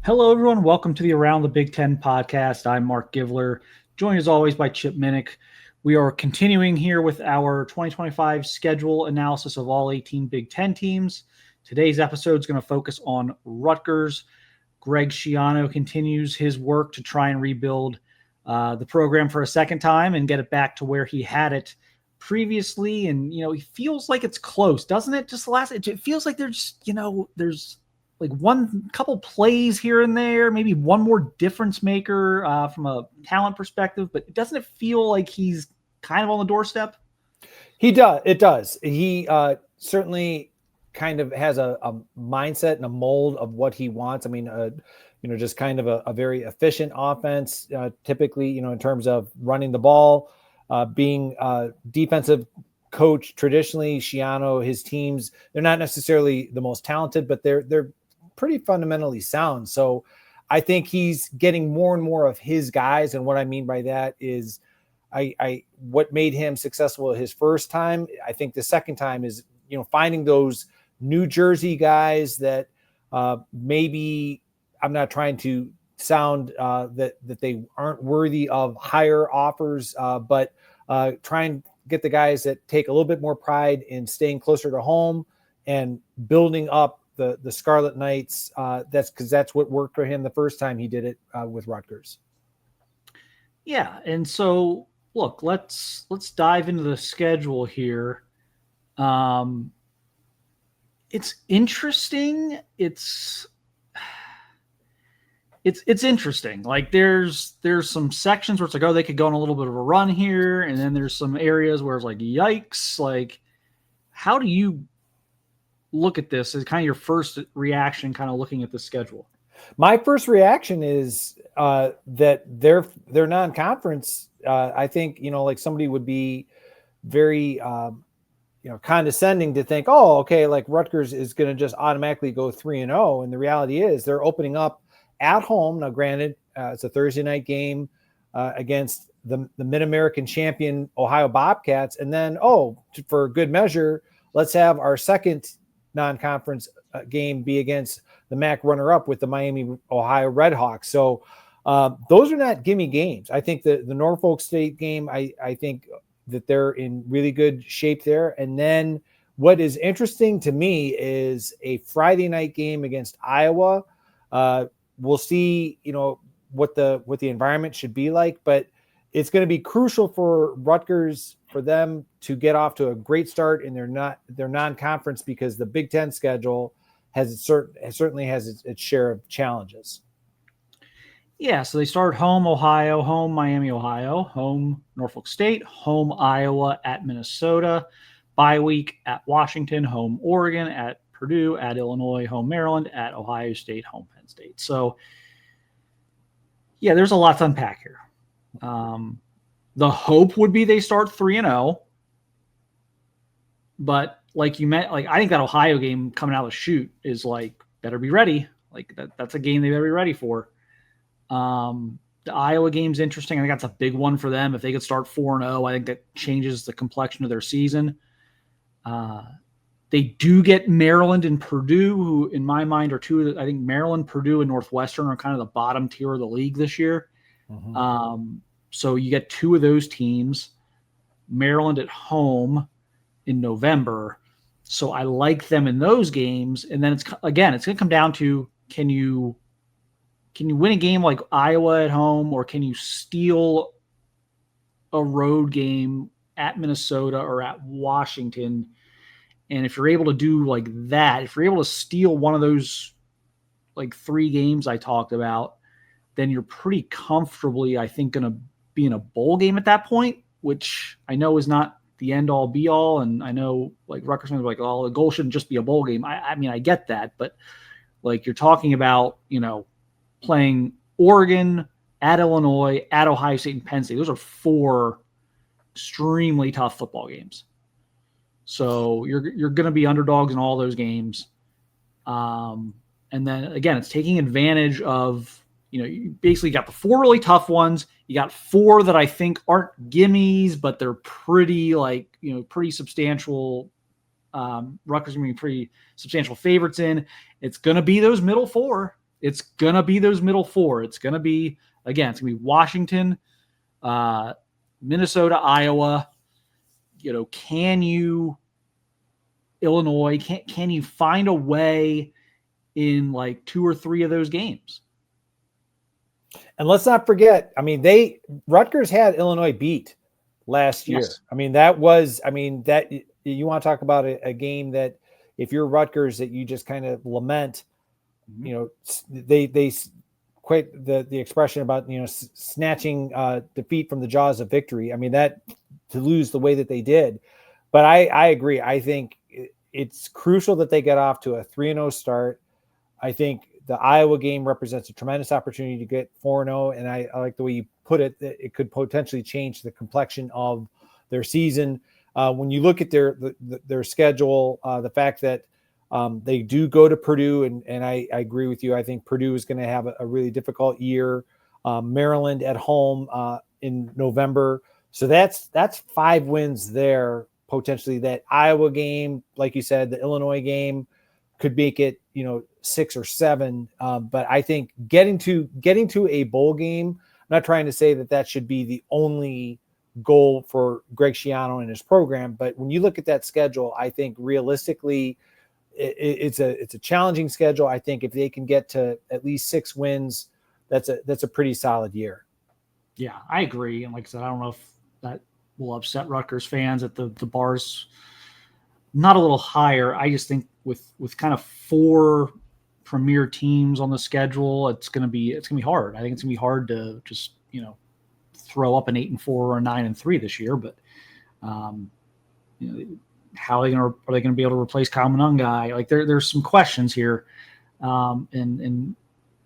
Hello, everyone. Welcome to the Around the Big Ten podcast. I'm Mark Givler, joined as always by Chip Minnick. We are continuing here with our 2025 schedule analysis of all 18 Big Ten teams. Today's episode is going to focus on Rutgers. Greg Schiano continues his work to try and rebuild the program for a second time and get it back to where he had it previously. And, he feels like it's close, doesn't it? It feels like there's like one couple plays here and there, maybe one more difference maker from a talent perspective, but doesn't it feel like he's kind of on the doorstep? He does. It does. He certainly kind of has a mindset and a mold of what he wants. I mean, just kind of a very efficient offense, typically, in terms of running the ball, being a defensive coach. Traditionally, Schiano, his teams, they're not necessarily the most talented, but they're pretty fundamentally sound. So I think he's getting more and more of his guys. And what I mean by that is what made him successful his first time, I think the second time is, finding those New Jersey guys that maybe, I'm not trying to sound that they aren't worthy of higher offers, but try and get the guys that take a little bit more pride in staying closer to home and building up the Scarlet Knights. That's what worked for him the first time he did it with Rutgers. Yeah, and so look, let's dive into the schedule here. It's interesting. It's interesting. Like there's some sections where it's like, oh, they could go on a little bit of a run here, and then there's some areas where it's like, yikes. Like, how do you look at this as kind of your first reaction, kind of looking at the schedule? My first reaction is that their non-conference, I think, like somebody would be very, condescending to think, oh, okay, like Rutgers is going to just automatically go 3-0. And the reality is they're opening up at home. Now, granted, it's a Thursday night game against the Mid-American champion Ohio Bobcats. And then, for good measure, let's have our second non-conference game be against the MAC runner-up with the Miami, Ohio Redhawks. So those are not gimme games. I think the Norfolk State game, I think that they're in really good shape there. And then what is interesting to me is a Friday night game against Iowa. We'll see, what the environment should be like, but it's going to be crucial for Rutgers, for them to get off to a great start in their non-conference, because the Big Ten schedule certainly has its share of challenges. Yeah, so they start home Ohio, home Miami, Ohio, home Norfolk State, home Iowa, at Minnesota, bye week at Washington, home Oregon, at Purdue, at Illinois, home Maryland, at Ohio State, home Penn State. So, yeah, there's a lot to unpack here. The hope would be they start 3-0, but like you meant, like I think that Ohio game coming out of the chute is like, better be ready. Like that's a game they better be ready for. The Iowa game's interesting. I think that's a big one for them. If they could start 4-0, I think that changes the complexion of their season. They do get Maryland and Purdue, who in my mind are two. I think Maryland, Purdue, and Northwestern are kind of the bottom tier of the league this year. Mm-hmm. So you get two of those teams, Maryland at home in November. So I like them in those games. And then it's going to come down to, can you win a game like Iowa at home, or can you steal a road game at Minnesota or at Washington? And if you're able to do like that, if you're able to steal one of those like three games I talked about, then you're pretty comfortably, I think, going to be in a bowl game at that point, which I know is not the end all be all. And I know like Rutgers fans are like, oh, the goal shouldn't just be a bowl game. I mean, I get that, but like you're talking about, playing Oregon, at Illinois, at Ohio State, and Penn State. Those are four extremely tough football games. So you're going to be underdogs in all those games. And then again, it's taking advantage of, you basically got the four really tough ones. You got four that I think aren't gimmies, but they're pretty pretty substantial. Rutgers going to be pretty substantial favorites in. It's going to be those middle four. It's gonna be those middle four. It's gonna be Washington, Minnesota, Iowa. Can you Illinois? Can you find a way in like 2 or 3 of those games? And let's not forget, Rutgers had Illinois beat last year. Yes. That you want to talk about a game that if you're Rutgers that you just kind of lament, they quite the expression about, snatching defeat from the jaws of victory. That to lose the way that they did. But I agree. I think it's crucial that they get off to a 3-0 start. I think the Iowa game represents a tremendous opportunity to get 4-0. And I like the way you put it, that it could potentially change the complexion of their season. When you look at their schedule, the fact that they do go to Purdue, and I agree with you. I think Purdue is going to have a really difficult year. Maryland at home in November. So that's 5 wins there, potentially. That Iowa game, like you said, the Illinois game could make it, 6 or 7. But I think getting to a bowl game, I'm not trying to say that should be the only goal for Greg Schiano and his program. But when you look at that schedule, I think realistically, it's a challenging schedule. I think if they can get to at least 6 wins, that's a pretty solid year. Yeah, I agree. And like I said, I don't know if that will upset Rutgers fans that the bar's not a little higher. I just think with kind of 4 premier teams on the schedule, it's gonna be hard. I think it's gonna be hard to just throw up an 8-4 or a 9-3 this year. But how are they gonna be able to replace Kyle Monangai? Like there's some questions here, and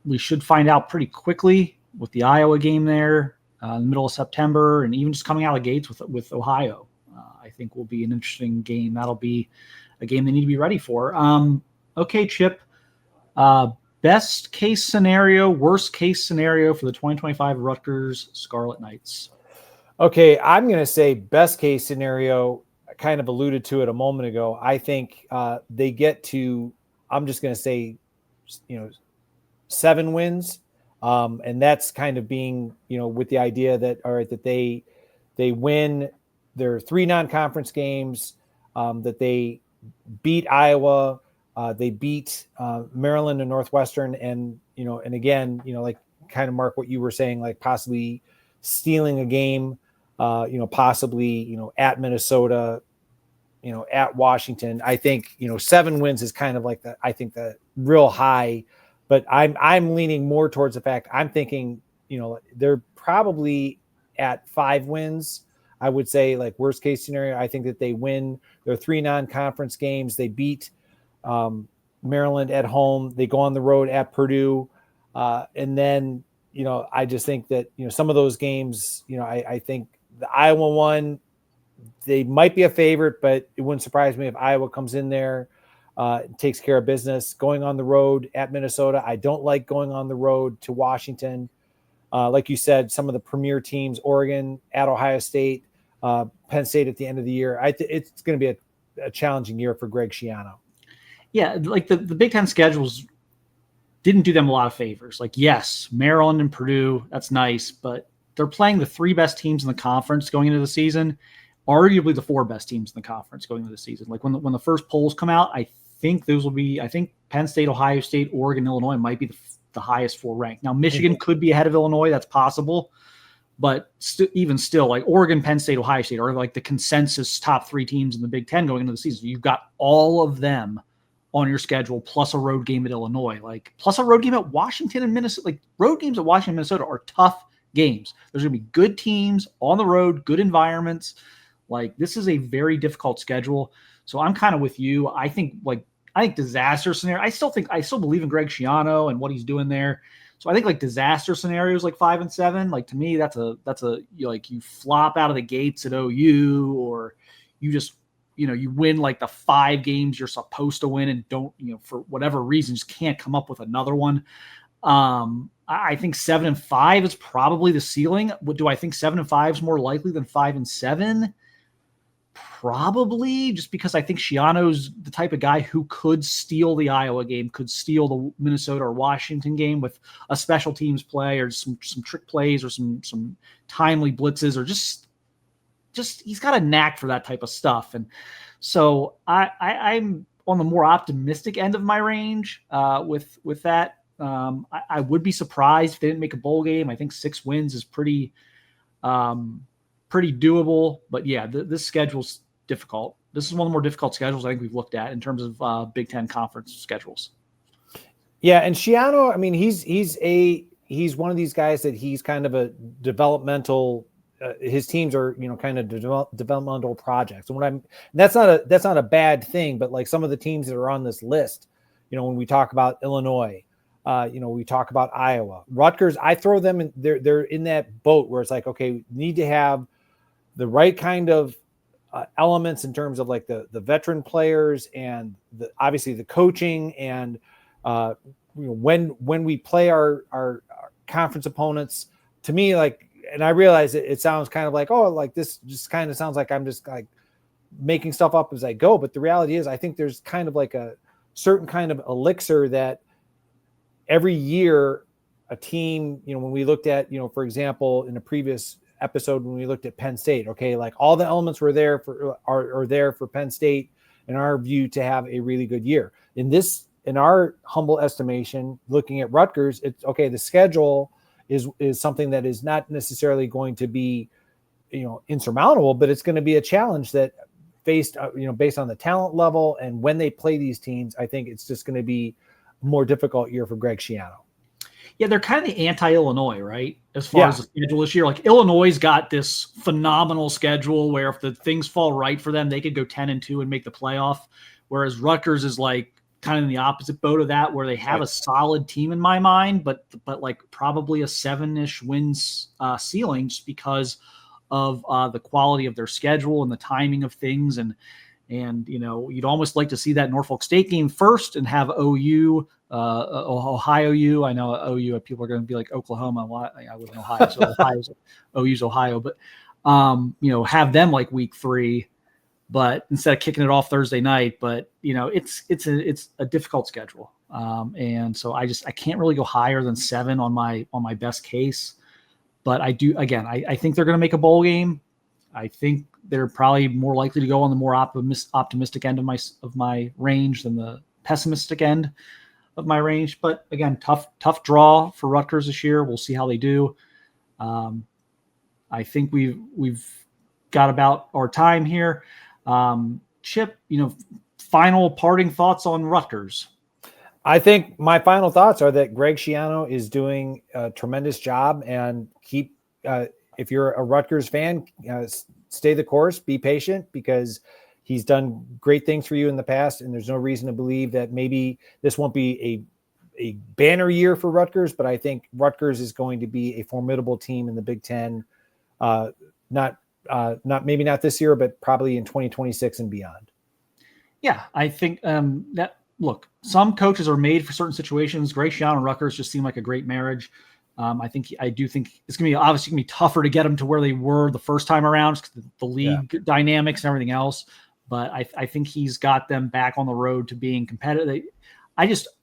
we should find out pretty quickly with the Iowa game there in the middle of September, and even just coming out of the gates with Ohio. I think will be an interesting game. That'll be a game they need to be ready for. Okay, Chip. Best case scenario, worst case scenario for the 2025 Rutgers Scarlet Knights. Okay, I'm going to say best case scenario. I kind of alluded to it a moment ago. I think they get to, I'm just going to say, 7 wins. And that's kind of being, with the idea that, all right, that they win their 3 non-conference games, that they beat Iowa, they beat Maryland and Northwestern, and again, like kind of Mark what you were saying, like possibly stealing a game, possibly at Minnesota, at Washington. I think 7 wins is kind of like the real high, but I'm leaning more towards the fact I'm thinking they're probably at 5 wins. I would say, like, worst case scenario, I think that they win their 3 non-conference games. They beat Maryland at home. They go on the road at Purdue. And then, I just think that, some of those games, I think the Iowa one, they might be a favorite, but it wouldn't surprise me if Iowa comes in there, takes care of business. Going on the road at Minnesota, I don't like going on the road to Washington. Like you said, some of the premier teams, Oregon, at Ohio State, Penn State at the end of the year. It's going to be a challenging year for Greg Schiano. Yeah, like the Big Ten schedules didn't do them a lot of favors. Like, yes, Maryland and Purdue, that's nice, but they're playing the 3 best teams in the conference going into the season, arguably the 4 best teams in the conference going into the season. Like when the first polls come out, I think Penn State, Ohio State, Oregon, Illinois might be the highest 4 ranked. Now, Michigan could be ahead of Illinois. That's possible. But even still, like Oregon, Penn State, Ohio State are like the consensus top 3 teams in the Big Ten going into the season. You've got all of them on your schedule, plus a road game at Illinois, plus a road game at Washington and Minnesota. Like, road games at Washington and Minnesota are tough games. There's going to be good teams on the road, good environments. Like, this is a very difficult schedule. So I'm kind of with you. I think disaster scenario. I still believe in Greg Schiano and what he's doing there. So I think like disaster scenarios like 5 and 7, like to me, that's a you flop out of the gates at OU, or you just, you win like the 5 games you're supposed to win and don't, for whatever reason, just can't come up with another one. I think 7 and 5 is probably the ceiling. Do I think 7 and 5 is more likely than 5 and 7? Probably just because I think Schiano's the type of guy who could steal the Iowa game, could steal the Minnesota or Washington game with a special teams play or some trick plays or some timely blitzes, or just he's got a knack for that type of stuff. And so I'm on the more optimistic end of my range with that. I would be surprised if they didn't make a bowl game. I think 6 wins is pretty doable. But yeah, this schedule's difficult. This is one of the more difficult schedules I think we've looked at in terms of Big Ten conference schedules. Yeah, and Schiano, I mean, he's one of these guys that he's kind of a developmental. His teams are, kind of developmental projects. And that's not a bad thing, but like some of the teams that are on this list, when we talk about Illinois, we talk about Iowa, Rutgers, I throw them in, they're in that boat where it's like, okay, we need to have the right kind of elements in terms of like the veteran players and obviously the coaching and when we play our conference opponents. To me, like, and I realize it sounds kind of like, oh, like this just kind of sounds like I'm just like making stuff up as I go. But the reality is I think there's kind of like a certain kind of elixir that every year a team, when we looked at, for example, in a previous episode, when we looked at Penn State, okay, like all the elements were there are there for Penn State in our view to have a really good year. In our humble estimation, looking at Rutgers, it's okay. The schedule is something that is not necessarily going to be, insurmountable, but it's going to be a challenge that based on the talent level and when they play these teams, I think it's just going to be a more difficult year for Greg Schiano. Yeah, they're kind of the anti-Illinois, right? As far as the schedule this year, like Illinois' got this phenomenal schedule where if the things fall right for them, they could go 10-2 and make the playoff. Whereas Rutgers is like kind of in the opposite boat of that, where they have a solid team in my mind, but like probably a 7-ish wins ceiling just because of the quality of their schedule and the timing of things. And you'd almost like to see that Norfolk State game first and have OU, Ohio U. I know OU, people are going to be like Oklahoma. Well, I live in Ohio, so OU's Ohio, but have them like week 3. But instead of kicking it off Thursday night, but it's a difficult schedule, and so I can't really go higher than 7 on my best case. But I think they're going to make a bowl game. I think they're probably more likely to go on the more optimistic end of my range than the pessimistic end of my range. But again, tough draw for Rutgers this year. We'll see how they do. I think we've got about our time here. Chip, final parting thoughts on Rutgers. I think my final thoughts are that Greg Schiano is doing a tremendous job, and if you're a Rutgers fan, stay the course, be patient, because he's done great things for you in the past. And there's no reason to believe that maybe this won't be a banner year for Rutgers, but I think Rutgers is going to be a formidable team in the Big Ten. Maybe not this year, but probably in 2026 and beyond. Yeah, I think that look, some coaches are made for certain situations. Greg Schiano and Rutgers just seem like a great marriage. I do think it's going to be obviously going to be tougher to get them to where they were the first time around because the league dynamics and everything else. But I think he's got them back on the road to being competitive.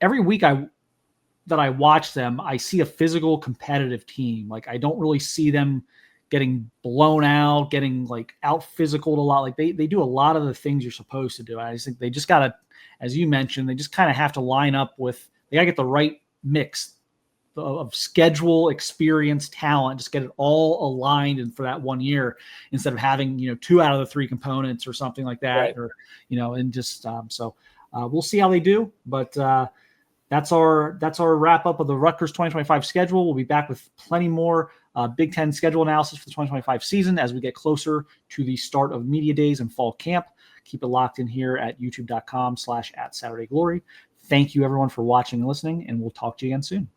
Every week that I watch them, I see a physical, competitive team. Like I don't really see them getting blown out, getting like out physicaled a lot. Like they do a lot of the things you're supposed to do. I just think they just got to, as you mentioned, they just kind of have to line up with, they got to get the right mix of schedule, experience, talent, just get it all aligned and for that 1 year instead of having, 2 out of the 3 components or something like that. Right. Or, and just, so we'll see how they do, but that's our wrap up of the Rutgers 2025 schedule. We'll be back with plenty more Big Ten schedule analysis for the 2025 season as we get closer to the start of media days and fall camp. Keep it locked in here at youtube.com/@SaturdayGlory. Thank you everyone for watching and listening, and we'll talk to you again soon.